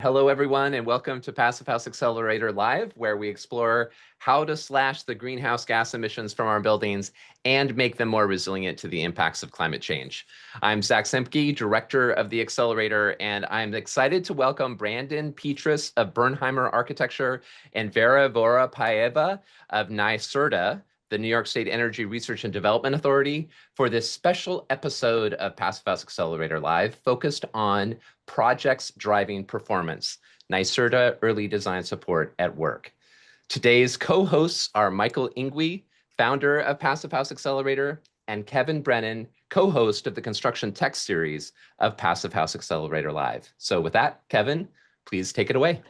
Hello, everyone, and welcome to Passive House Accelerator Live, where we explore how to slash the greenhouse gas emissions from our buildings and make them more resilient to the impacts of climate change. I'm Zach Semke, director of the Accelerator, and I'm excited to welcome Brandon Pietras of Bernheimer Architecture and Vera Voropaeva of NYSERDA, the New York State Energy Research and Development Authority, for this special episode of Passive House Accelerator Live focused on projects driving performance, NYSERDA Early Design Support at Work. Today's co-hosts are Michael Ingwe, founder of Passive House Accelerator, and Kevin Brennan, co-host of the Construction Tech series of Passive House Accelerator Live. So with that, Kevin, please take it away.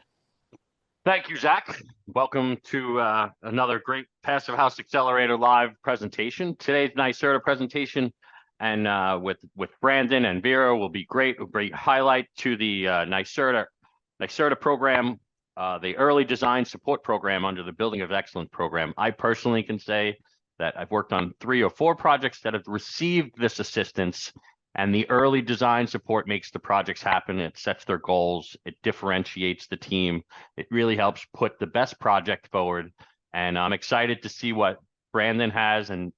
Thank you, Zach. Welcome to another great Passive House Accelerator Live presentation. Today's NYSERDA presentation, and with Brandon and Vera, will be great. A great highlight to the NYSERDA program, the Early Design Support program under the Building of Excellence program. I personally can say that I've worked on 3 or 4 projects that have received this assistance. And the early design support makes the projects happen. It sets their goals. It differentiates the team. It really helps put the best project forward. And I'm excited to see what Brandon has and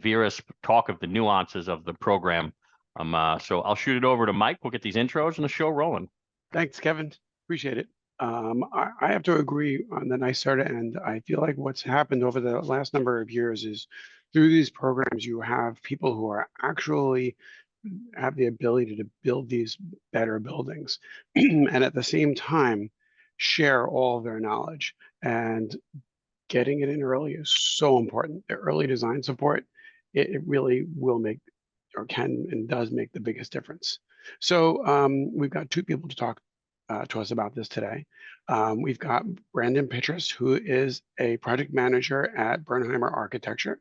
Vera's talk of the nuances of the program. So I'll shoot it over to Mike. We'll get these intros and the show rolling. Thanks, Kevin. Appreciate it. I have to agree on the NYSERDA end. I feel like what's happened over the last number of years is through these programs, you have people who are actually have the ability to build these better buildings and at the same time share all of their knowledge, and getting it in early is so important. The early design support, it really will make, or can and does make, the biggest difference. So we've got 2 people to talk to us about this today. We've got Brandon Pietras, who is a project manager at Bernheimer Architecture,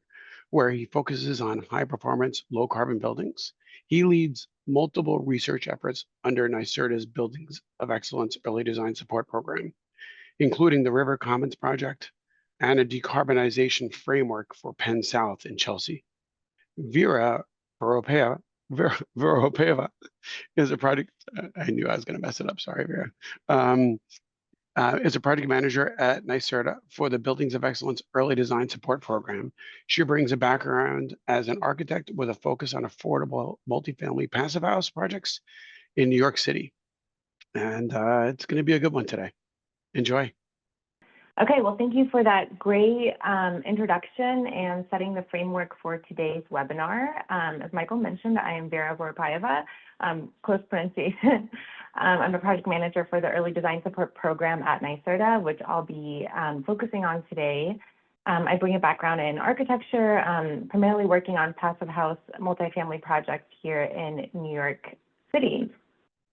where he focuses on high performance, low carbon buildings. He leads multiple research efforts under NYSERDA's Buildings of Excellence Early Design Support Program, including the River Commons Project and a decarbonization framework for Penn South in Chelsea. Vera Voropaeva is a project, I knew I was going to mess it up, sorry, Vera, is a project manager at NYSERDA for the Buildings of Excellence Early Design Support Program. She brings a background as an architect with a focus on affordable multifamily passive house projects in New York City. And it's going to be a good one today. Enjoy. Okay, well, thank you for that great introduction and setting the framework for today's webinar. As Michael mentioned, I am Vera Voropaeva, close pronunciation. I'm a project manager for the Early Design Support Program at NYSERDA, which I'll be focusing on today. I bring a background in architecture, primarily working on passive house multifamily projects here in New York City.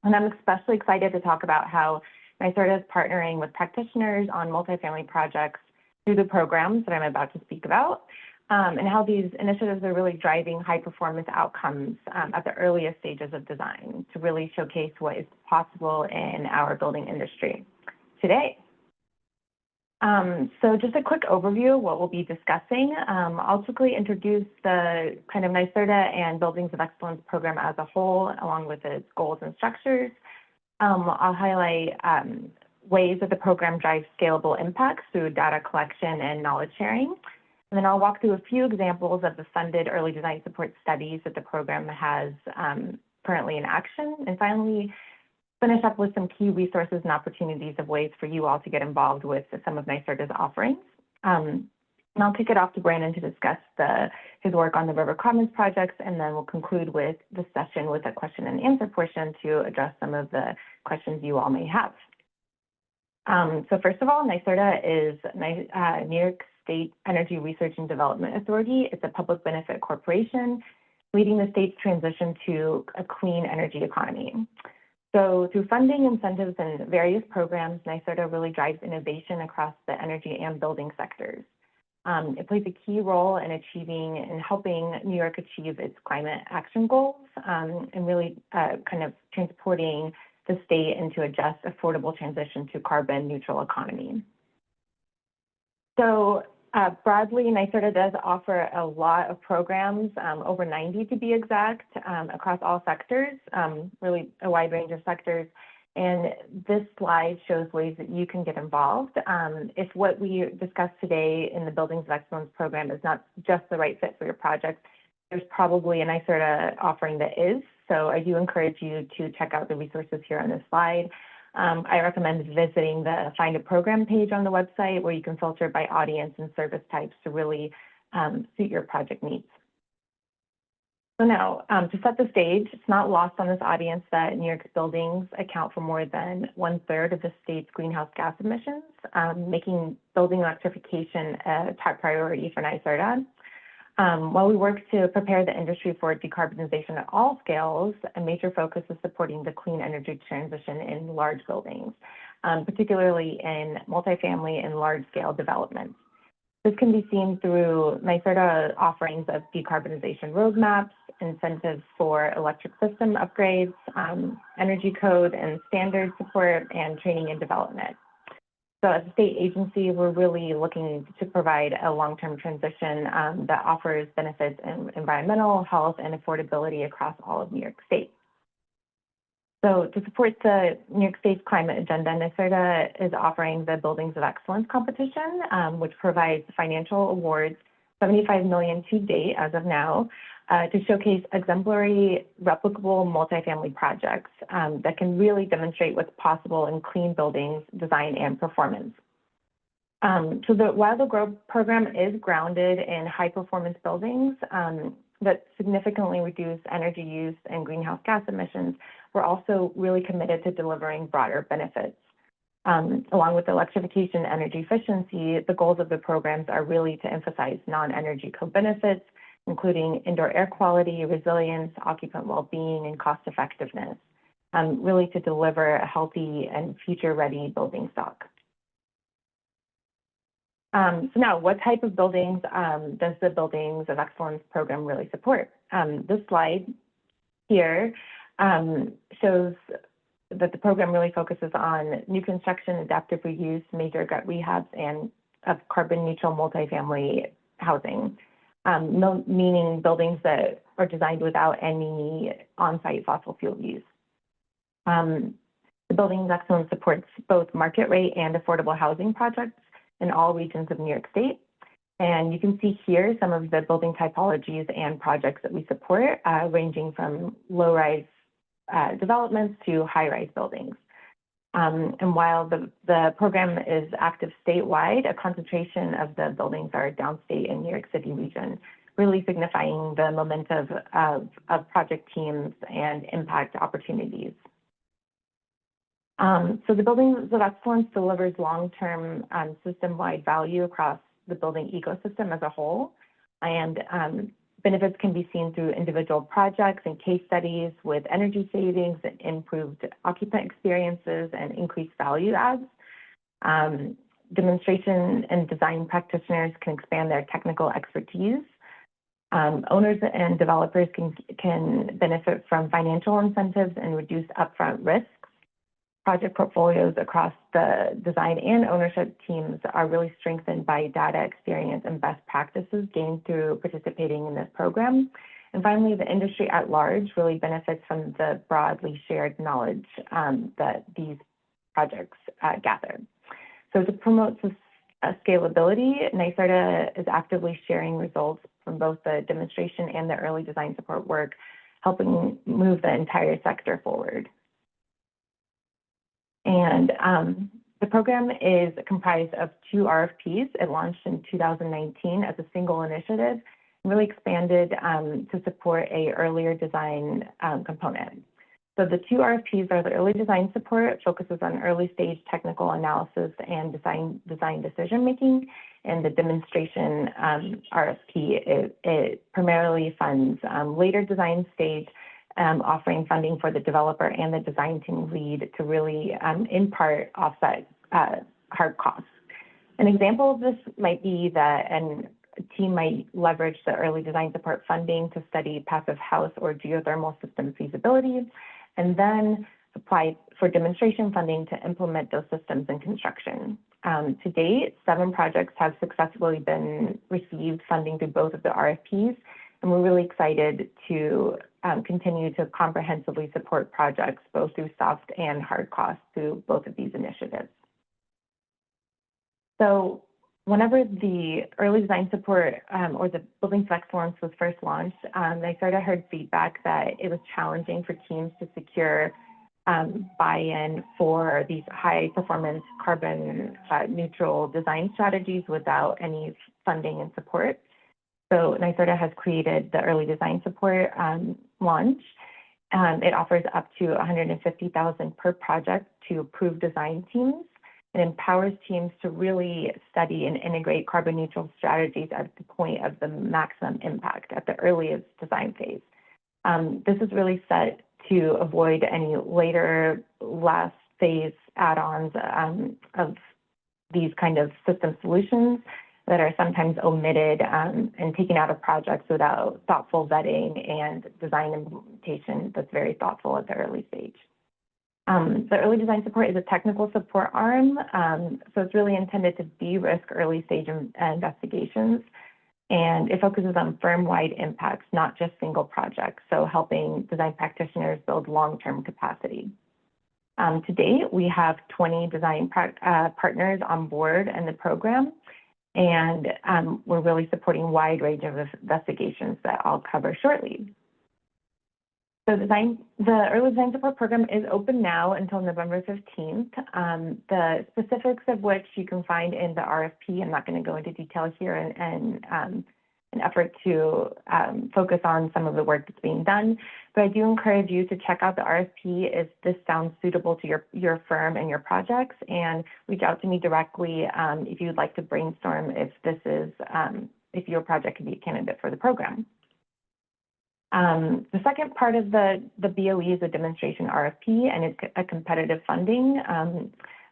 And I'm especially excited to talk about how NYSERDA is partnering with practitioners on multifamily projects through the programs that I'm about to speak about, and how these initiatives are really driving high performance outcomes at the earliest stages of design to really showcase what is possible in our building industry today. So just a quick overview of what we'll be discussing. I'll quickly introduce the kind of NYSERDA and Buildings of Excellence program as a whole, along with its goals and structures. I'll highlight ways that the program drives scalable impacts through data collection and knowledge sharing. And then I'll walk through a few examples of the funded early design support studies that the program has currently in action. And finally, finish up with some key resources and opportunities of ways for you all to get involved with some of NYSERDA's offerings. And I'll kick it off to Brandon to discuss his work on the River Commons projects, and then we'll conclude with the session with a question and answer portion to address some of the questions you all may have. So first of all, NYSERDA is New York State Energy Research and Development Authority. It's a public benefit corporation leading the state's transition to a clean energy economy. So through funding, incentives, and various programs, NYSERDA really drives innovation across the energy and building sectors. It plays a key role in achieving and helping New York achieve its climate action goals, and really kind of transporting the state into a just, affordable transition to carbon neutral economy. So broadly, NYSERDA does offer a lot of programs, over 90 to be exact, across all sectors, really a wide range of sectors. And this slide shows ways that you can get involved. If what we discussed today in the Buildings of Excellence program is not just the right fit for your project, there's probably a NYSERDA offering that is. So I do encourage you to check out the resources here on this slide. I recommend visiting the Find a Program page on the website where you can filter by audience and service types to really suit your project needs. So now, to set the stage, it's not lost on this audience that New York's buildings account for more than 1/3 of the state's greenhouse gas emissions, making building electrification a top priority for NYSERDA. While we work to prepare the industry for decarbonization at all scales, a major focus is supporting the clean energy transition in large buildings, particularly in multifamily and large-scale developments. This can be seen through NYSERDA offerings of decarbonization roadmaps, incentives for electric system upgrades, energy code and standard support, and training and development. So as a state agency, we're really looking to provide a long-term transition that offers benefits in environmental, health, and affordability across all of New York State. So to support the New York State's climate agenda, NYSERDA is offering the Buildings of Excellence competition, which provides financial awards, $75 million to date as of now, to showcase exemplary, replicable multifamily projects that can really demonstrate what's possible in clean buildings, design, and performance. While the GROW program is grounded in high-performance buildings that significantly reduce energy use and greenhouse gas emissions, we're also really committed to delivering broader benefits. Along with electrification and energy efficiency, the goals of the programs are really to emphasize non-energy co-benefits, including indoor air quality, resilience, occupant well-being, and cost-effectiveness, really to deliver a healthy and future-ready building stock. So now, what type of buildings does the Buildings of Excellence program really support? This slide here shows that the program really focuses on new construction, adaptive reuse, major gut rehabs, and of carbon-neutral multifamily housing, meaning buildings that are designed without any on-site fossil fuel use. The Buildings of Excellence supports both market rate and affordable housing projects in all regions of New York State. And you can see here some of the building typologies and projects that we support, ranging from low-rise developments to high-rise buildings. And while the program is active statewide, a concentration of the buildings are downstate in New York City region, really signifying the momentum of project teams and impact opportunities. So the Buildings of Excellence delivers long-term system-wide value across the building ecosystem as a whole, and benefits can be seen through individual projects and case studies with energy savings, improved occupant experiences, and increased value adds. Demonstration and design practitioners can expand their technical expertise. Owners and developers can benefit from financial incentives and reduce upfront risks. Project portfolios across the design and ownership teams are really strengthened by data experience and best practices gained through participating in this program. And finally, the industry at large really benefits from the broadly shared knowledge that these projects gather. So to promote scalability, NYSERDA is actively sharing results from both the demonstration and the early design support work, helping move the entire sector forward. And the program is comprised of 2 RFPs. It launched in 2019 as a single initiative and really expanded to support a earlier design component. So the 2 RFPs are the early design support, focuses on early stage technical analysis and design decision making, and the demonstration RFP, it primarily funds later design stage, offering funding for the developer and the design team lead to really, in part, offset hard costs. An example of this might be that a team might leverage the early design support funding to study passive house or geothermal system feasibility, and then apply for demonstration funding to implement those systems in construction. To date, 7 projects have successfully been received funding through both of the RFPs, And we're really excited to continue to comprehensively support projects both through soft and hard costs through both of these initiatives. So whenever the early design support or the Buildings of Excellence was first launched, NYSERDA heard feedback that it was challenging for teams to secure buy-in for these high performance carbon neutral design strategies without any funding and support. So NYSERDA has created the early design support launch. It offers up to $150,000 per project to approved design teams. It empowers teams to really study and integrate carbon neutral strategies at the point of the maximum impact at the earliest design phase. This is really set to avoid any later last phase add-ons of these kind of system solutions that are sometimes omitted and taken out of projects without thoughtful vetting and design implementation that's very thoughtful at the early stage. The early design support is a technical support arm, so it's really intended to de-risk early stage investigations, and it focuses on firm-wide impacts, not just single projects, so helping design practitioners build long-term capacity. To date, we have 20 design partners on board in the program, and we're really supporting a wide range of investigations that I'll cover shortly. So the early design support program is open now until November 15th. The specifics of which you can find in the RFP. I'm not going to go into detail here and an effort to focus on some of the work that's being done, but I do encourage you to check out the RFP if this sounds suitable to your firm and your projects, and reach out to me directly if you'd like to brainstorm if this is if your project could be a candidate for the program. The second part of the BOE is a demonstration RFP, and it's a competitive funding,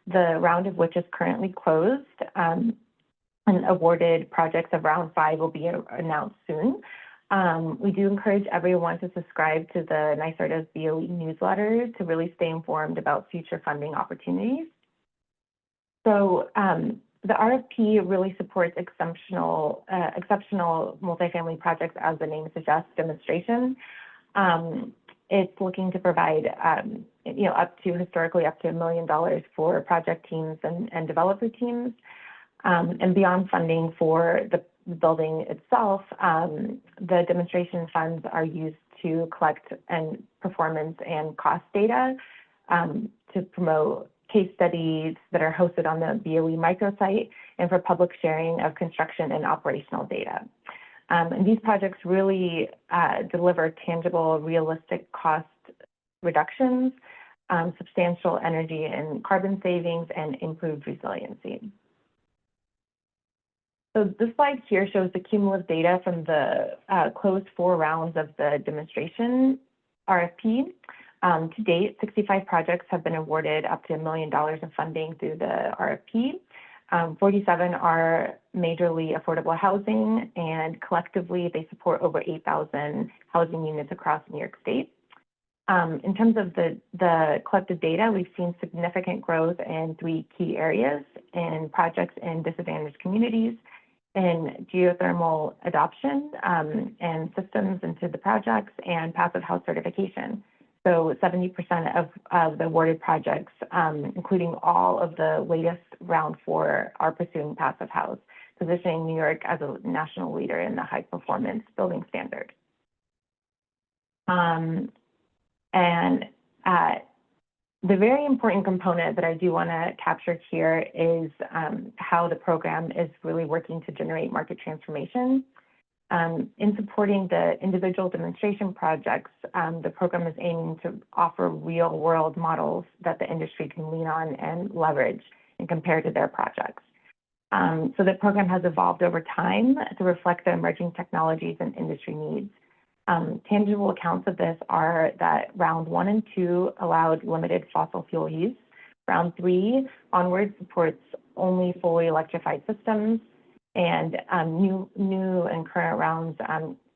the round of which is currently closed, and awarded projects of round 5 will be announced soon. We do encourage everyone to subscribe to the NYSERDA's BOE newsletter to really stay informed about future funding opportunities. So the RFP really supports exceptional multifamily projects, as the name suggests, demonstration. It's looking to provide, historically up to $1 million for project teams and developer teams. And beyond funding for the building itself, the demonstration funds are used to collect and performance and cost data to promote case studies that are hosted on the BOE microsite and for public sharing of construction and operational data. And these projects really deliver tangible, realistic cost reductions, substantial energy and carbon savings, and improved resiliency. So this slide here shows the cumulative data from the closed 4 rounds of the demonstration RFP. To date, 65 projects have been awarded up to $1 million in funding through the RFP. 47 are majorly affordable housing, and collectively they support over 8,000 housing units across New York State. In terms of the collected data, we've seen significant growth in 3 key areas: in projects in disadvantaged communities, in geothermal adoption and systems into the projects, and passive house certification. So 70% of the awarded projects, including all of the latest round 4, are pursuing passive house, positioning New York as a national leader in the high performance building standard. The very important component that I do want to capture here is how the program is really working to generate market transformation. In supporting the individual demonstration projects, the program is aiming to offer real-world models that the industry can lean on and leverage and compare to their projects. So the program has evolved over time to reflect the emerging technologies and industry needs. Tangible accounts of this are that round 1 and 2 allowed limited fossil fuel use. Round 3 onward supports only fully electrified systems, and new and current rounds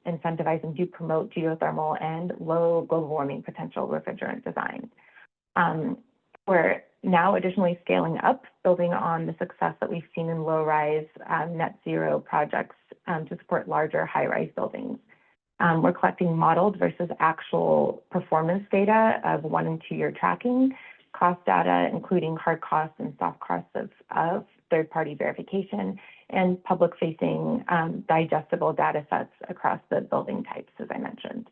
incentivize and do promote geothermal and low global warming potential refrigerant design. We're now additionally scaling up, building on the success that we've seen in low-rise net zero projects to support larger high-rise buildings. We're collecting modeled versus actual performance data of 1 and 2 year tracking, cost data, including hard costs and soft costs of third-party verification, and public-facing digestible data sets across the building types, as I mentioned.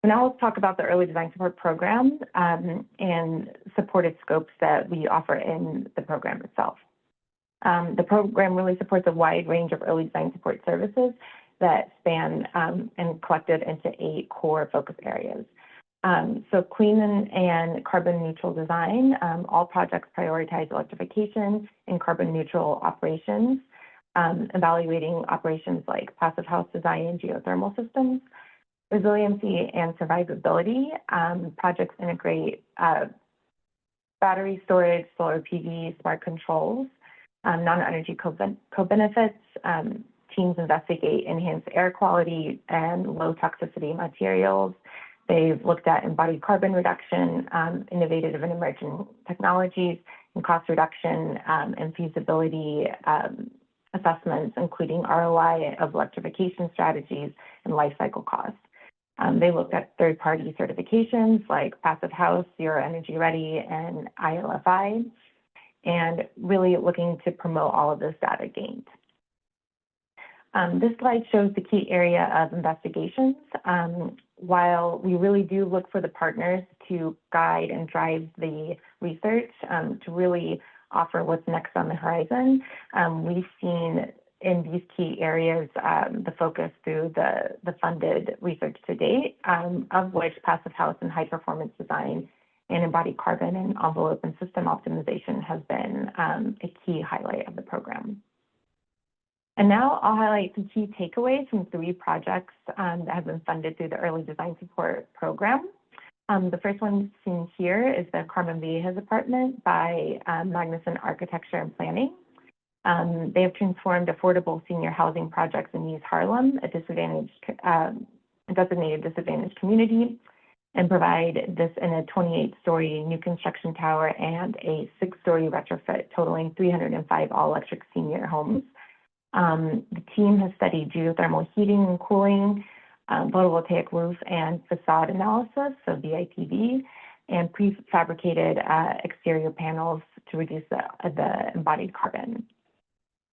So now let's talk about the Early Design Support Program and supported scopes that we offer in the program itself. The program really supports a wide range of early design support services that span and collected into 8 core focus areas. So clean and carbon neutral design, all projects prioritize electrification and carbon neutral operations, evaluating operations like passive house design and geothermal systems. Resiliency and survivability, projects integrate battery storage, solar PV, smart controls, non-energy co-benefits. Teams investigate enhanced air quality and low toxicity materials. They've looked at embodied carbon reduction, innovative and emerging technologies, and cost reduction and feasibility assessments, including ROI of electrification strategies and life cycle costs. They looked at third-party certifications like Passive House, Zero Energy Ready, and ILFI, and really looking to promote all of this data gained. This slide shows the key area of investigations. While we really do look for the partners to guide and drive the research to really offer what's next on the horizon, we've seen in these key areas the focus through the funded research to date, of which Passive House and high performance design and embodied carbon and envelope and system optimization has been a key highlight of the program. And now I'll highlight some key takeaways from 3 projects that have been funded through the Early Design Support Program. The first one seen here is the Carmen Viejas apartment by Bernheimer Architecture and Planning. They have transformed affordable senior housing projects in East Harlem, a designated disadvantaged community, and provide this in a 28-story new construction tower and a 6-story retrofit totaling 305 all-electric senior homes. The team has studied geothermal heating and cooling, photovoltaic roof and facade analysis, so VIPV, and prefabricated exterior panels to reduce the embodied carbon.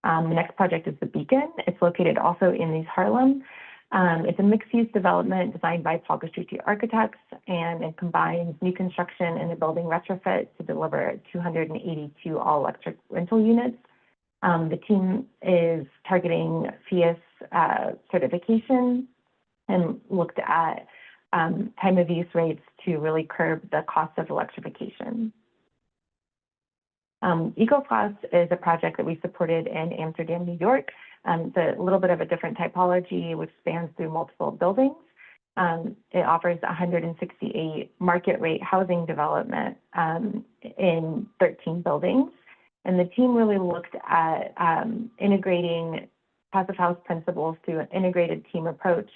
The next project is the Beacon. It's located also in East Harlem. It's a mixed-use development designed by Paul Gastrucci Architects, and it combines new construction and a building retrofit to deliver 282 all-electric rental units. The team is targeting FIAS certification and looked at time of use rates to really curb the cost of electrification. EcoFloss is a project that we supported in Amsterdam, New York. It's a little bit of a different typology, which spans through multiple buildings. It offers 168 market rate housing development in 13 buildings. And the team really looked at integrating Passive House principles through an integrated team approach.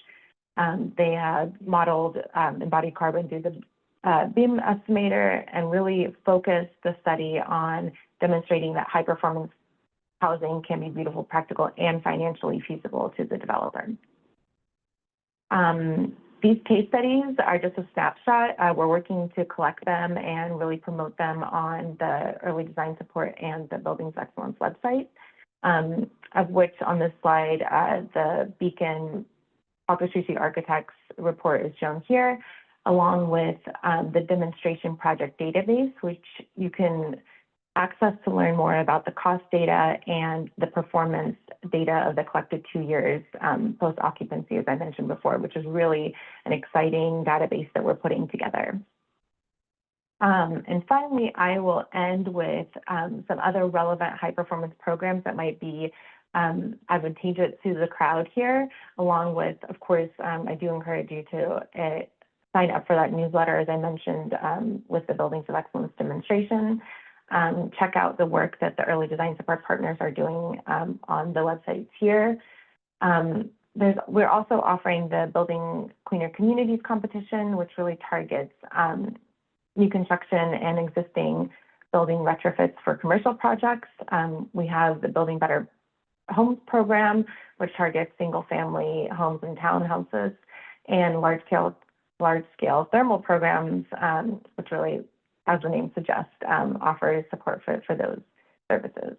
They had modeled embodied carbon through the BIM estimator and really focused the study on demonstrating that high performance housing can be beautiful, practical, and financially feasible to the developer. These case studies are just a snapshot. We're working to collect them and really promote them on the Early Design Support and the Buildings Excellence website, of which on this slide, the Beacon Paul Gastrucci Architects report is shown here, along with the demonstration project database, which you can access to learn more about the cost data and the performance data of the collected 2 years post-occupancy, as I mentioned before, which is really an exciting database that we're putting together. And finally, I will end with some other relevant high-performance programs that might be advantageous to the crowd here, along with, of course, I do encourage you to sign up for that newsletter, as I mentioned, with the Buildings of Excellence demonstration. Check out the work that the Early Design Support partners are doing on the websites here. We're also offering the Building Cleaner Communities competition, which really targets new construction and existing building retrofits for commercial projects. We have the Building Better Homes program, which targets single-family homes and townhouses, and large-scale thermal programs, which really, as the name suggests, offers support for those services.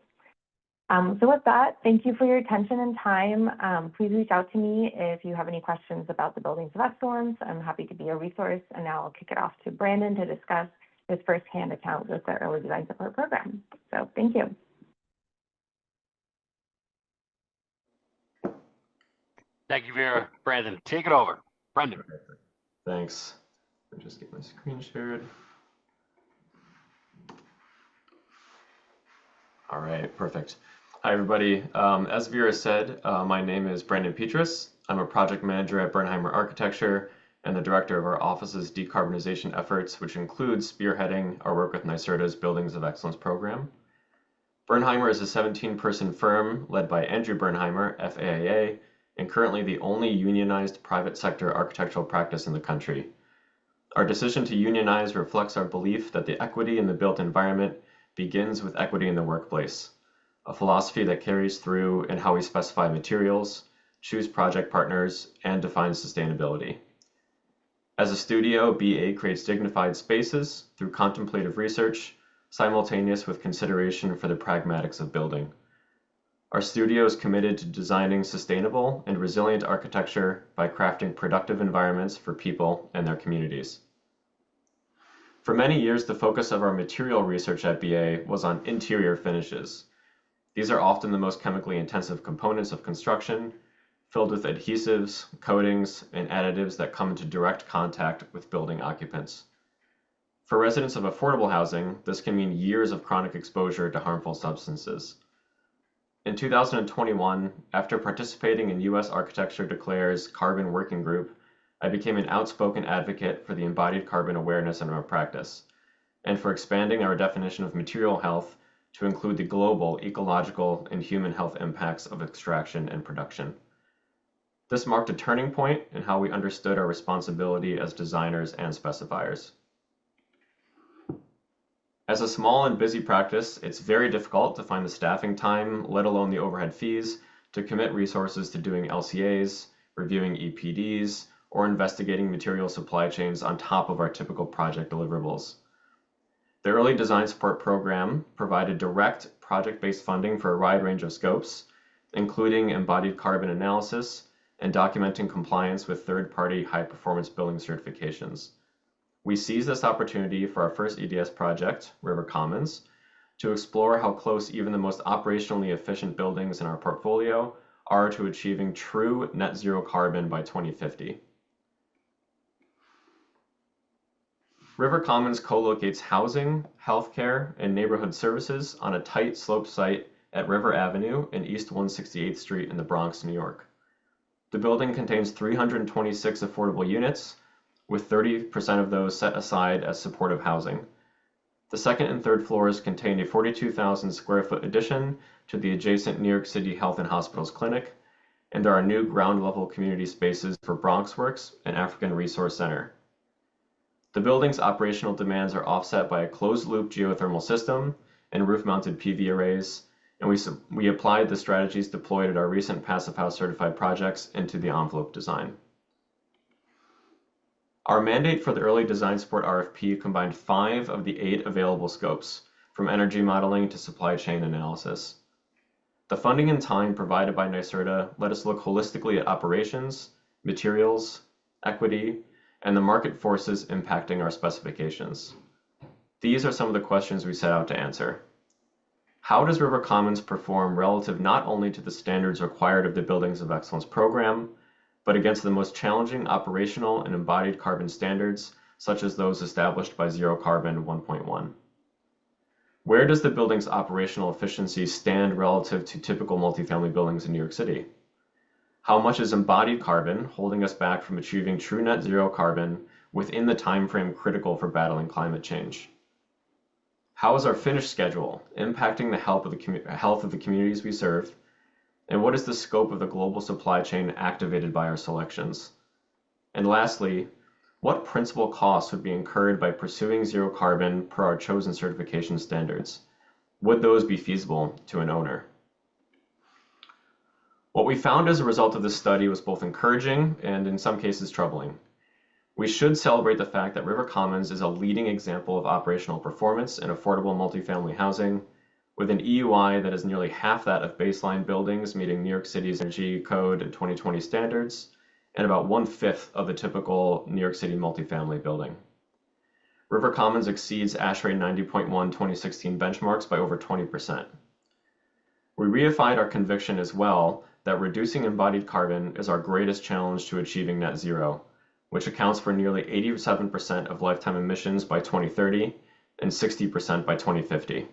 So with that, thank you for your attention and time. Please reach out to me if you have any questions about the Buildings of Excellence. I'm happy to be a resource, and now I'll kick it off to Brandon to discuss his firsthand account with the Early Design Support Program. So thank you. Thank you, Vera. Brandon, take it over. Brendan. Thanks. Let me just get my screen shared. All right, perfect. Hi, everybody. As Vera said, my name is Brandon Pietras. I'm a project manager at Bernheimer Architecture and the director of our office's decarbonization efforts, which includes spearheading our work with NYSERDA's Buildings of Excellence program. Bernheimer is a 17-person firm led by Andrew Bernheimer, FAA, and currently the only unionized private sector architectural practice in the country. Our decision to unionize reflects our belief that the equity in the built environment begins with equity in the workplace, a philosophy that carries through in how we specify materials, choose project partners, and define sustainability. As a studio, BA creates dignified spaces through contemplative research, simultaneous with consideration for the pragmatics of building. Our studio is committed to designing sustainable and resilient architecture by crafting productive environments for people and their communities. For many years, the focus of our material research at BA was on interior finishes. These are often the most chemically intensive components of construction, filled with adhesives, coatings, and additives that come into direct contact with building occupants. For residents of affordable housing, this can mean years of chronic exposure to harmful substances. In 2021, after participating in U.S. Architecture Declare's Carbon Working Group, I became an outspoken advocate for the embodied carbon awareness in our practice, and for expanding our definition of material health to include the global ecological and human health impacts of extraction and production. This marked a turning point in how we understood our responsibility as designers and specifiers. As a small and busy practice, it's very difficult to find the staffing time, let alone the overhead fees, to commit resources to doing LCAs, reviewing EPDs, or investigating material supply chains on top of our typical project deliverables. The Early Design Support Program provided direct project-based funding for a wide range of scopes, including embodied carbon analysis and documenting compliance with third-party high-performance building certifications. We seized this opportunity for our first EDS project, River Commons, to explore how close even the most operationally efficient buildings in our portfolio are to achieving true net zero carbon by 2050. River Commons co-locates housing, healthcare, and neighborhood services on a tight slope site at River Avenue and East 168th Street in the Bronx, New York. The building contains 326 affordable units, with 30% of those set aside as supportive housing. The second and third floors contain a 42,000 square foot addition to the adjacent New York City Health and Hospitals Clinic, and there are new ground level community spaces for BronxWorks and African Resource Center. The building's operational demands are offset by a closed-loop geothermal system and roof-mounted PV arrays, and we applied the strategies deployed at our recent Passive House certified projects into the envelope design. Our mandate for the Early Design Support RFP combined 5 of the 8 available scopes, from energy modeling to supply chain analysis. The funding and time provided by NYSERDA let us look holistically at operations, materials, equity, and the market forces impacting our specifications. These are some of the questions we set out to answer. How does River Commons perform relative not only to the standards required of the Buildings of Excellence program, but against the most challenging operational and embodied carbon standards, such as those established by Zero Carbon 1.1? Where does the building's operational efficiency stand relative to typical multifamily buildings in New York City? How much is embodied carbon holding us back from achieving true net zero carbon within the time frame critical for battling climate change? How is our finish schedule impacting the health of the communities we serve? And what is the scope of the global supply chain activated by our selections? And lastly, what principal costs would be incurred by pursuing zero carbon per our chosen certification standards? Would those be feasible to an owner? What we found as a result of this study was both encouraging and in some cases troubling. We should celebrate the fact that River Commons is a leading example of operational performance in affordable multifamily housing, with an EUI that is nearly half that of baseline buildings meeting New York City's Energy Code and 2020 standards, and about 1/5 of the typical New York City multifamily building. River Commons exceeds ASHRAE 90.1 2016 benchmarks by over 20%. We reified our conviction as well that reducing embodied carbon is our greatest challenge to achieving net zero, which accounts for nearly 87% of lifetime emissions by 2030 and 60% by 2050.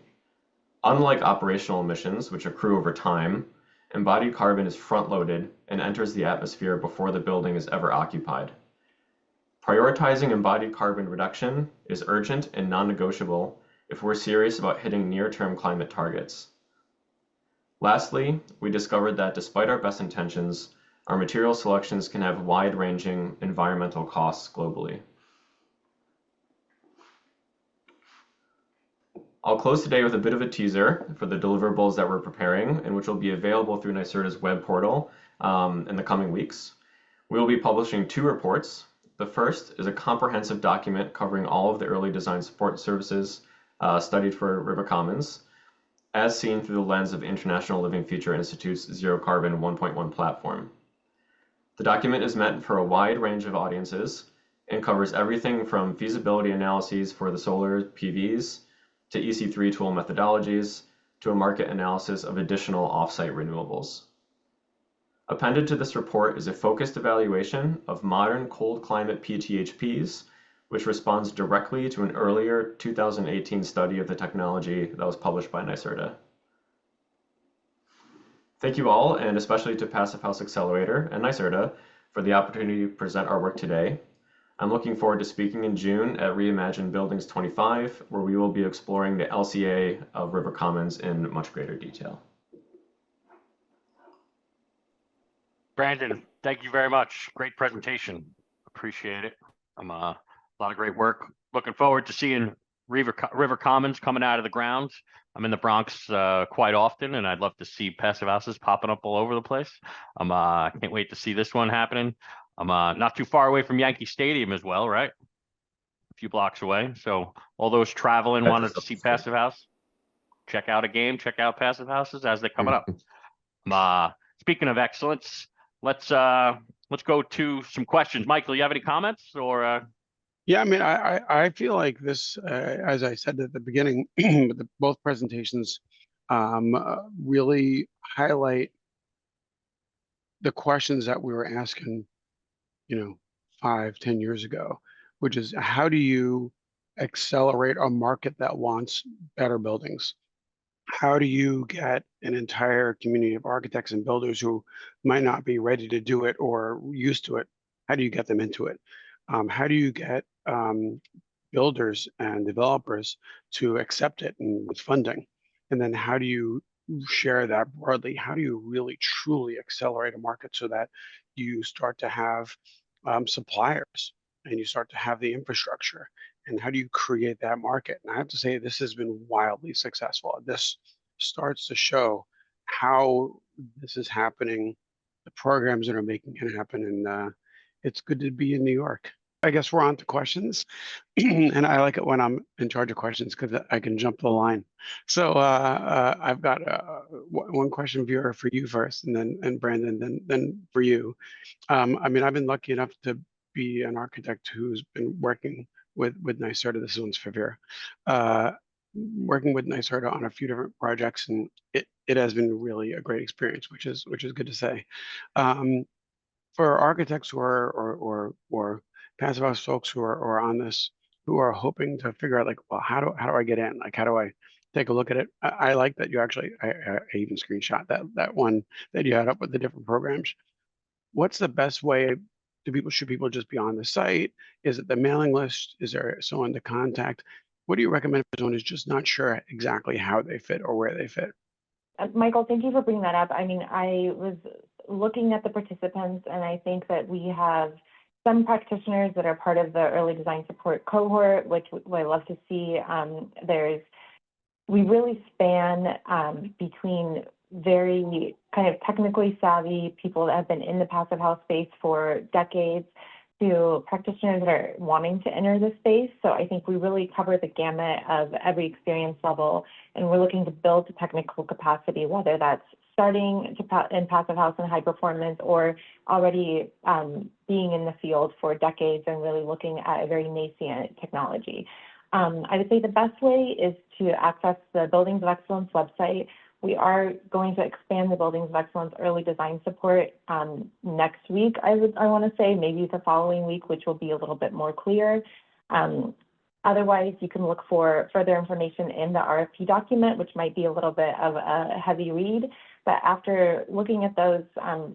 Unlike operational emissions, which accrue over time, embodied carbon is front-loaded and enters the atmosphere before the building is ever occupied. Prioritizing embodied carbon reduction is urgent and non-negotiable if we're serious about hitting near-term climate targets. Lastly, we discovered that despite our best intentions, our material selections can have wide-ranging environmental costs globally. I'll close today with a bit of a teaser for the deliverables that we're preparing and which will be available through NYSERDA's web portal in the coming weeks. We will be publishing 2 reports. The first is a comprehensive document covering all of the early design support services studied for River Commons, as seen through the lens of International Living Future Institute's Zero Carbon 1.1 platform. The document is meant for a wide range of audiences and covers everything from feasibility analyses for the solar PVs to EC3 tool methodologies to a market analysis of additional offsite renewables. Appended to this report is a focused evaluation of modern cold climate PTHPs, which responds directly to an earlier 2018 study of the technology that was published by NYSERDA. Thank you all, and especially to Passive House Accelerator and NYSERDA for the opportunity to present our work today. I'm looking forward to speaking in June at Reimagine Buildings 25, where we will be exploring the LCA of River Commons in much greater detail. Brandon, thank you very much. Great presentation. Appreciate it. A lot of great work. Looking forward to seeing River Commons coming out of the ground. I'm in the Bronx quite often, and I'd love to see passive houses popping up all over the place. I can't wait to see this one happening. I'm not too far away from Yankee Stadium as well, right? A few blocks away. So all those traveling wanted to see passive house, check out a game, check out passive houses as they're coming up. Speaking of excellence, let's go to some questions. Michael, you have any comments or? Yeah, I mean, I feel like this, as I said at the beginning, both presentations really highlight the questions that we were asking, 5-10 years ago, which is how do you accelerate a market that wants better buildings? How do you get an entire community of architects and builders who might not be ready to do it or used to it? How do you get them into it? How do you get builders and developers to accept it and with funding? And then how do you share that broadly? How do you really truly accelerate a market so that you start to have suppliers and you start to have the infrastructure? And how do you create that market? And I have to say, this has been wildly successful. This starts to show how this is happening, the programs that are making it happen. And it's good to be in New York. I guess we're on to questions. And I like it when I'm in charge of questions because I can jump the line. So I've got one question, Vera, for you first, and Brandon, then for you. I mean, I've been lucky enough to be an architect who's been working with NYSERDA. This one's for Vera. Working with NYSERDA on a few different projects, and it has been really a great experience, which is good to say. For architects who are or passive house folks who are on this, who are hoping to figure out, like, well, how do I get in? Like, how do I take a look at it? I like that you actually, I even screenshot that one that you had up with the different programs. What's the best way? Should people just be on the site? Is it the mailing list? Is there someone to contact? What do you recommend if someone is just not sure exactly how they fit or where they fit? Michael, thank you for bringing that up. I mean, I was looking at the participants, and I think that we have some practitioners that are part of the early design support cohort, which I love to see. We really span between very kind of technically savvy people that have been in the passive house space for decades to practitioners that are wanting to enter the space. So I think we really cover the gamut of every experience level, and we're looking to build the technical capacity, whether that's starting in passive house and high performance, or already being in the field for decades and really looking at a very nascent technology. I would say the best way is to access the Buildings of Excellence website. We are going to expand the Buildings of Excellence Early Design Support next week, I want to say, maybe the following week, which will be a little bit more clear. Otherwise, you can look for further information in the RFP document, which might be a little bit of a heavy read. But after looking at those,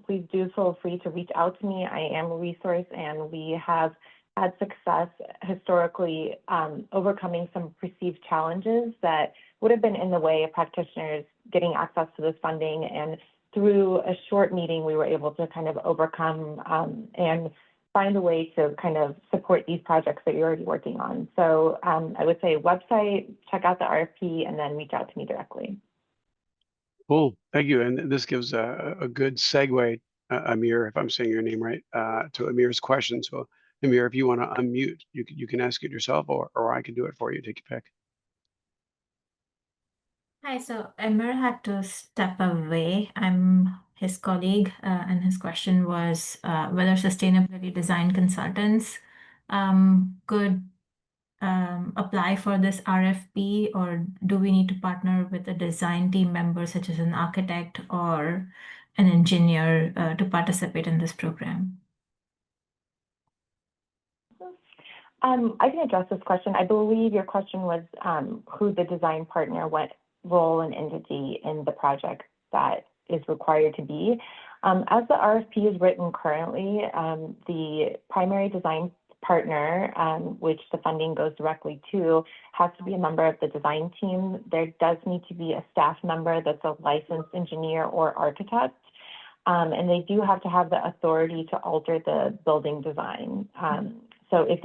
please do feel free to reach out to me. I am a resource, and we have had success historically overcoming some perceived challenges that would have been in the way of practitioners getting access to this funding. And through a short meeting, we were able to kind of overcome and find a way to kind of support these projects that you're already working on. So I would say website, check out the RFP, and then reach out to me directly. Cool, thank you. And this gives a good segue, Amir, if I'm saying your name right, to Amir's question. So Amir, if you want to unmute, you can ask it yourself, or I can do it for you. Take your pick. Hi, so Amir had to step away. I'm his colleague, and his question was whether sustainability design consultants could apply for this RFP, or do we need to partner with a design team member, such as an architect or an engineer, to participate in this program? I can address this question. I believe your question was who the design partner, what role and entity in the project that is required to be. As the RFP is written currently, the primary design partner, which the funding goes directly to, has to be a member of the design team. There does need to be a staff member that's a licensed engineer or architect, and they do have to have the authority to alter the building design. So if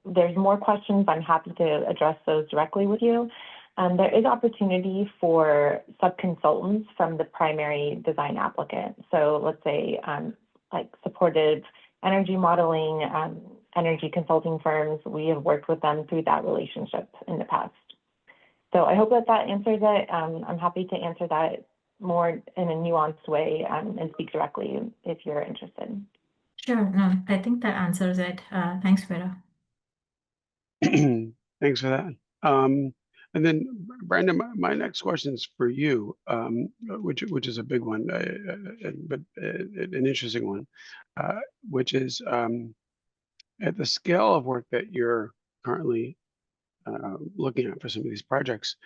there's more questions, I'm happy to address those directly with you. There is opportunity for sub-consultants from the primary design applicant. So let's say like supportive energy modeling, energy consulting firms, we have worked with them through that relationship in the past. So I hope that answers it. I'm happy to answer that more in a nuanced way and speak directly if you're interested. Sure, no, I think that answers it. Thanks, Vera. Thanks for that. And then, Brandon, my next question is for you, which is a big one, but an interesting one, which is at the scale of work that you're currently looking at for some of these projects,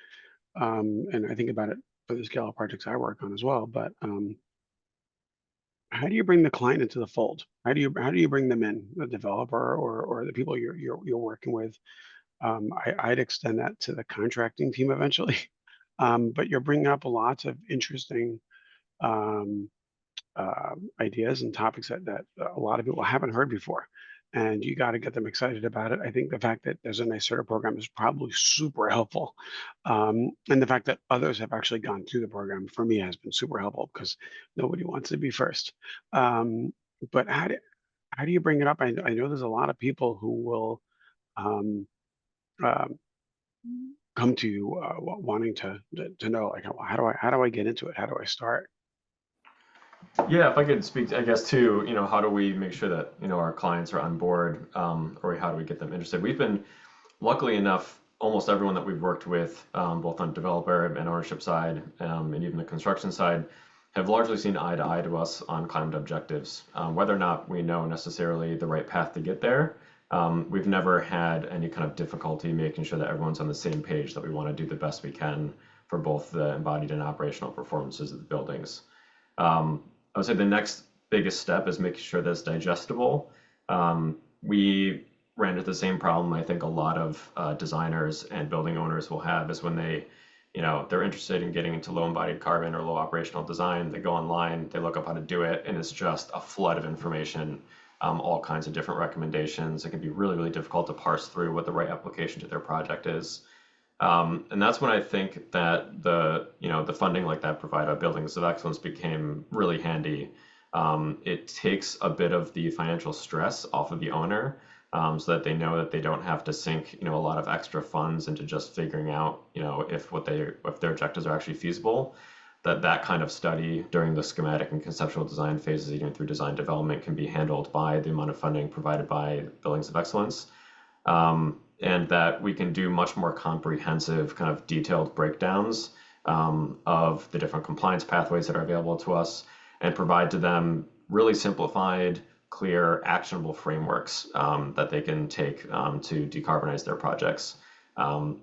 and I think about it for the scale of projects I work on as well. But how do you bring the client into the fold? How do you bring them in, the developer or the people you're working with? I'd extend that to the contracting team eventually, but you're bringing up lots of interesting ideas and topics that a lot of people haven't heard before, and you got to get them excited about it. I think the fact that there's a NYSERDA program is probably super helpful, and the fact that others have actually gone through the program for me has been super helpful because nobody wants to be first. But how do you bring it up? I know there's a lot of people who will come to you wanting to know, like, how do I get into it? How do I start? Yeah, if I could speak, I guess, to, how do we make sure that, our clients are on board, or how do we get them interested? We've been, luckily enough, almost everyone that we've worked with, both on developer and ownership side, and even the construction side, have largely seen eye to eye to us on climate objectives. Whether or not we know necessarily the right path to get there, we've never had any kind of difficulty making sure that everyone's on the same page, that we want to do the best we can for both the embodied and operational performances of the buildings. I would say the next biggest step is making sure that it's digestible. We ran into the same problem I think a lot of designers and building owners will have, is when they're interested in getting into low embodied carbon or low operational design. They go online, they look up how to do it, and it's just a flood of information, all kinds of different recommendations. It can be really, really difficult to parse through what the right application to their project is. And that's when I think that the funding like that provided by Buildings of Excellence became really handy. It takes a bit of the financial stress off of the owner, so that they know that they don't have to sink, a lot of extra funds into just figuring out, if their objectives are actually feasible. That kind of study during the schematic and conceptual design phases, even through design development, can be handled by the amount of funding provided by Buildings of Excellence. And that we can do much more comprehensive kind of detailed breakdowns of the different compliance pathways that are available to us and provide to them really simplified, clear, actionable frameworks that they can take to decarbonize their projects.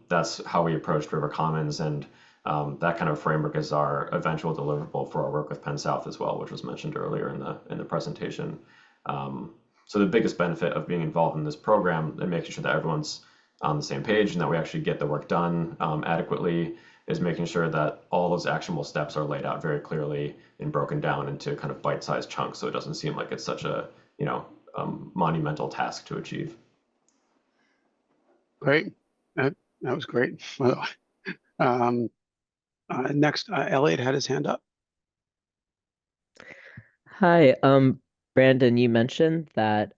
That's how we approached River Commons, and that kind of framework is our eventual deliverable for our work with Penn South as well, which was mentioned earlier in the presentation. So the biggest benefit of being involved in this program and making sure that everyone's on the same page and that we actually get the work done adequately is making sure that all those actionable steps are laid out very clearly and broken down into kind of bite-sized chunks, so it doesn't seem like it's such a monumental task to achieve. Great. That was great. Next, Elliot had his hand up. Hi, Brandon, you mentioned that,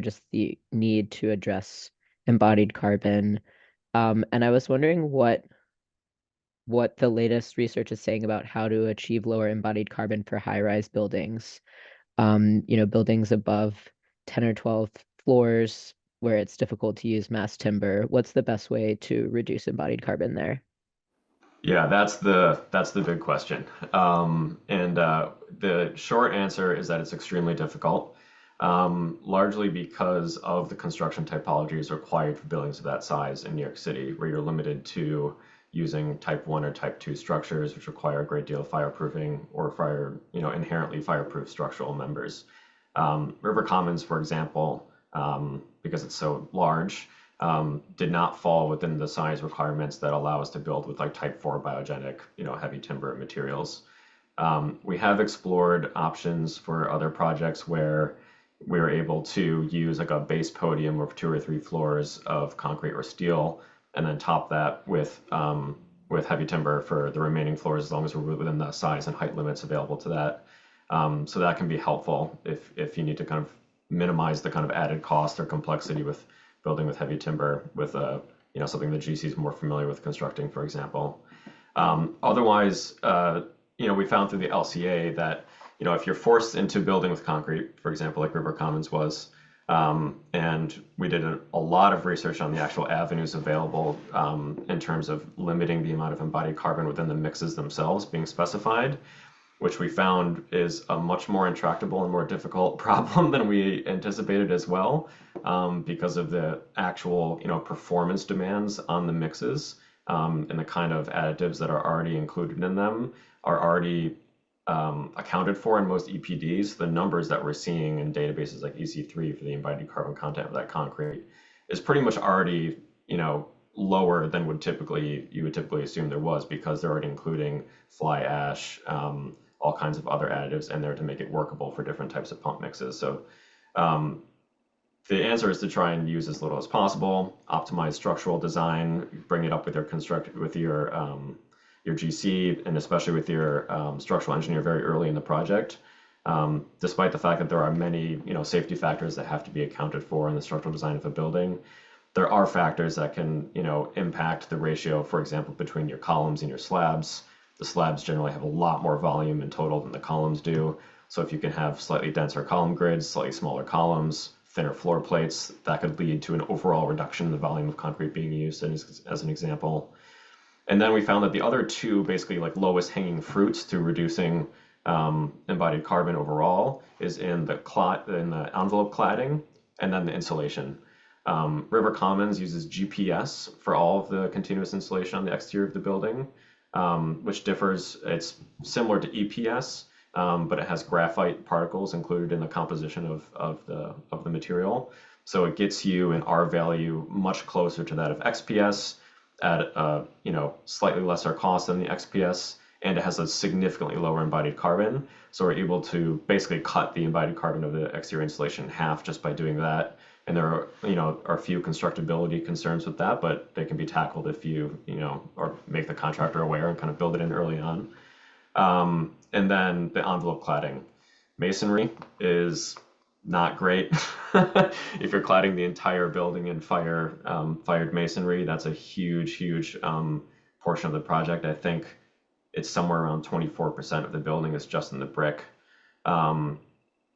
just the need to address embodied carbon. And I was wondering what the latest research is saying about how to achieve lower embodied carbon for high-rise buildings. Buildings above 10 or 12 floors where it's difficult to use mass timber. What's the best way to reduce embodied carbon there? Yeah, that's the big question. And the short answer is that it's extremely difficult, largely because of the construction typologies required for buildings of that size in New York City, where you're limited to using type 1 or type 2 structures, which require a great deal of fireproofing or inherently fireproof structural members. River Commons, for example, because it's so large, did not fall within the size requirements that allow us to build with like type 4 biogenic, heavy timber materials. We have explored options for other projects where we were able to use like a base podium of 2 or 3 floors of concrete or steel, and then top that with heavy timber for the remaining floors, as long as we're within the size and height limits available to that. So that can be helpful if you need to kind of minimize the kind of added cost or complexity with building with heavy timber with something that GC is more familiar with constructing, for example. Otherwise, we found through the LCA that if you're forced into building with concrete, for example, like River Commons was, and we did a lot of research on the actual avenues available in terms of limiting the amount of embodied carbon within the mixes themselves being specified, which we found is a much more intractable and more difficult problem than we anticipated as well, because of the actual performance demands on the mixes, and the kind of additives that are already included in them are already accounted for in most EPDs. The numbers that we're seeing in databases like EC3 for the embodied carbon content of that concrete is pretty much already lower than you would typically assume there was, because they're already including fly ash, all kinds of other additives in there to make it workable for different types of pump mixes. So the answer is to try and use as little as possible, optimize structural design, bring it up with your GC, and especially with your structural engineer very early in the project. Despite the fact that there are many safety factors that have to be accounted for in the structural design of a building, there are factors that can impact the ratio, for example, between your columns and your slabs. The slabs generally have a lot more volume in total than the columns do. So if you can have slightly denser column grids, slightly smaller columns, thinner floor plates, that could lead to an overall reduction in the volume of concrete being used, as an example. And then we found that the other two basically like lowest hanging fruits to reducing embodied carbon overall is in the envelope cladding and then the insulation. River Commons uses GPS for all of the continuous insulation on the exterior of the building, which differs. It's similar to EPS, but it has graphite particles included in the composition of the material. So it gets you an R value much closer to that of XPS at a slightly lesser cost than the XPS, and it has a significantly lower embodied carbon. So we're able to basically cut the embodied carbon of the exterior insulation in half just by doing that, and there are, are a few constructability concerns with that, but they can be tackled if or make the contractor aware and kind of build it in early on. And then the envelope cladding. Masonry is not great. If you're cladding the entire building in fired masonry, that's a huge portion of the project. I think it's somewhere around 24% of the building is just in the brick.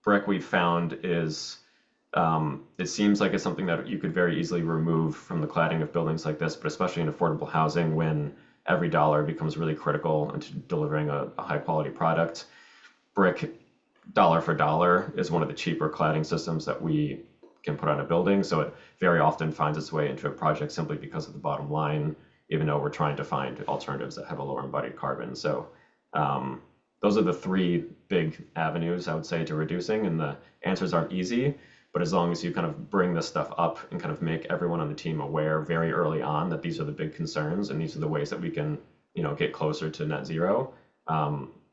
Brick we found is, it seems like it's something that you could very easily remove from the cladding of buildings like this, but especially in affordable housing when every dollar becomes really critical into delivering a high quality product. Brick, dollar for dollar, is one of the cheaper cladding systems that we can put on a building. So it very often finds its way into a project simply because of the bottom line, even though we're trying to find alternatives that have a lower embodied carbon. So those are the three big avenues, I would say, to reducing, and the answers aren't easy. But as long as you kind of bring this stuff up and kind of make everyone on the team aware very early on that these are the big concerns and these are the ways that we can, get closer to net zero,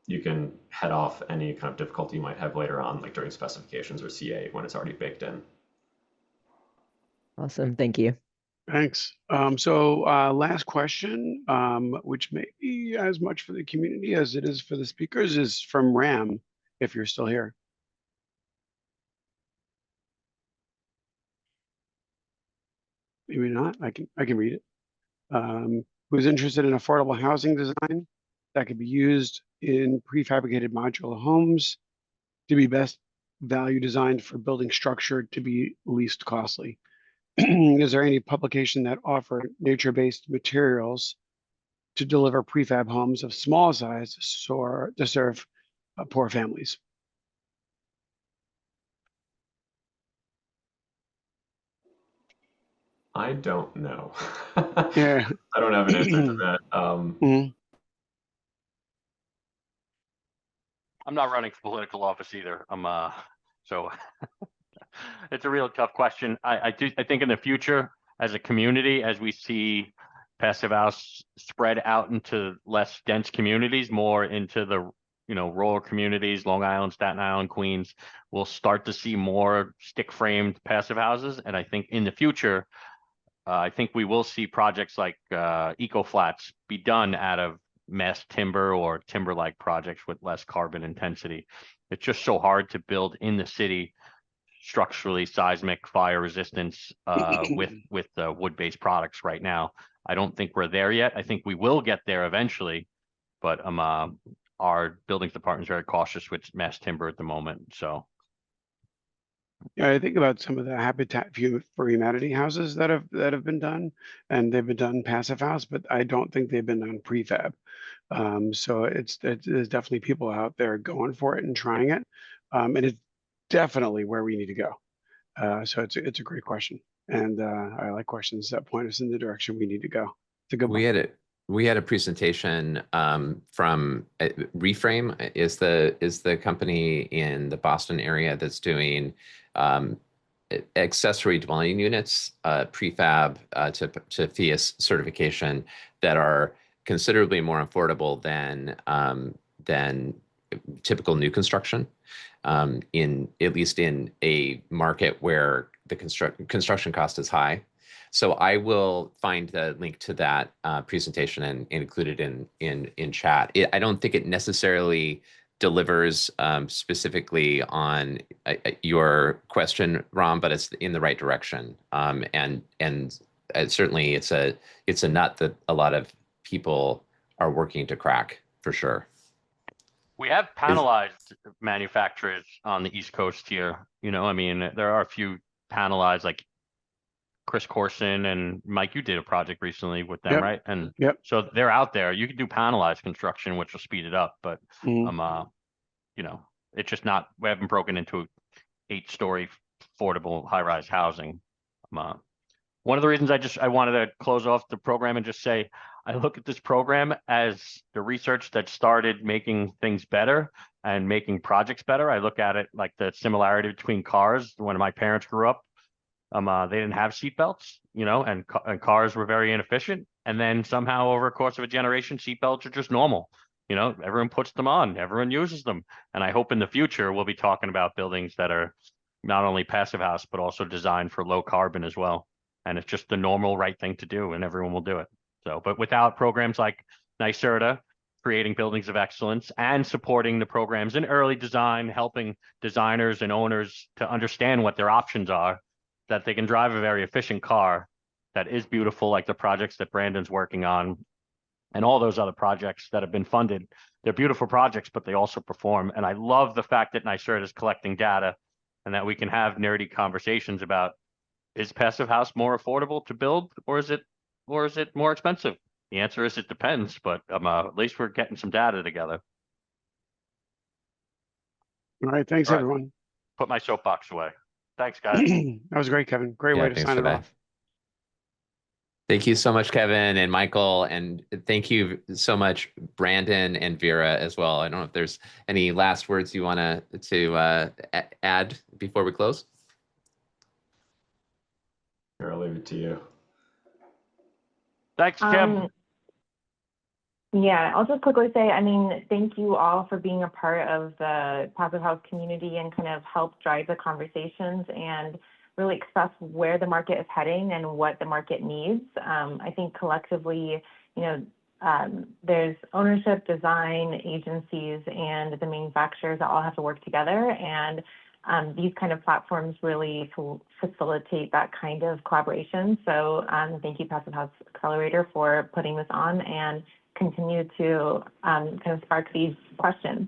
you can head off any kind of difficulty you might have later on, like during specifications or CA when it's already baked in. Awesome, thank you. Thanks. So last question, which may be as much for the community as it is for the speakers, is from Ram, if you're still here. Maybe not. I can read it. Who's interested in affordable housing design that could be used in prefabricated modular homes to be best value designed for building structure to be least costly? Is there any publication that offer nature-based materials to deliver prefab homes of small size to serve poor families? I don't know. Yeah. I don't have an answer to that. I'm not running for political office either. So it's a real tough question. I think in the future, as a community, as we see passive house spread out into less dense communities, more into the rural communities, Long Island, Staten Island, Queens, we'll start to see more stick framed passive houses. And I think in the future, I think we will see projects like eco flats be done out of mass timber or timber-like projects with less carbon intensity. It's just so hard to build in the city structurally seismic fire resistance with wood-based products right now. I don't think we're there yet. I think we will get there eventually, but our buildings department is very cautious with mass timber at the moment. So yeah, I think about some of the Habitat for Humanity houses that have been done, and they've been done passive house, but I don't think they've been done prefab. So there's definitely people out there going for it and trying it, and it's definitely where we need to go. So it's a great question, and I like questions that point us in the direction we need to go. It's a good one. We had a presentation from Reframe is the company in the Boston area that's doing accessory dwelling units, prefab to FIAS certification, that are considerably more affordable than typical new construction, in at least in a market where the construction cost is high. So I will find the link to that presentation and include it in chat. I don't think it necessarily delivers specifically on your question, Ram, but it's in the right direction. And certainly it's a nut that a lot of people are working to crack, for sure. We have panelized manufacturers on the East Coast here. I mean, there are a few panelized, like Chris Corson and Mike, you did a project recently with them, right? And so they're out there. You can do panelized construction, which will speed it up, but it's just not, we haven't broken into 8-story affordable high-rise housing. One of the reasons I wanted to close off the program and just say, I look at this program as the research that started making things better and making projects better. I look at it like the similarity between cars. When my parents grew up, they didn't have seatbelts, and cars were very inefficient. And then somehow over a course of a generation, seatbelts are just normal. Everyone puts them on, everyone uses them. And I hope in the future, we'll be talking about buildings that are not only passive house, but also designed for low carbon as well. And it's just the normal right thing to do, and everyone will do it. So, but without programs like NYSERDA, creating buildings of excellence, and supporting the programs in early design, helping designers and owners to understand what their options are, that they can drive a very efficient car that is beautiful, like the projects that Brandon's working on, and all those other projects that have been funded. They're beautiful projects, but they also perform. And I love the fact that NYSERDA is collecting data and that we can have nerdy conversations about, is passive house more affordable to build, or is it more expensive? The answer is it depends, but at least we're getting some data together. All right, thanks, All right. everyone. Put my soapbox away. Thanks, guys. That was great, Kevin. Great way to thanks sign for it that. off. Thank you so much, Kevin and Michael, and thank you so much, Brandon and Vera as well. I don't know if there's any last words you want to add before we close. Here, I'll leave it to you. Thanks, Kim. Yeah, I'll just quickly say, I mean, thank you all for being a part of the passive house community and kind of help drive the conversations and really express where the market is heading and what the market needs. I think collectively, you know, there's ownership, design, agencies, and the manufacturers that all have to work together. And these kind of platforms really facilitate that kind of collaboration. So thank you, Passive House Accelerator, for putting this on and continue to kind of spark these questions.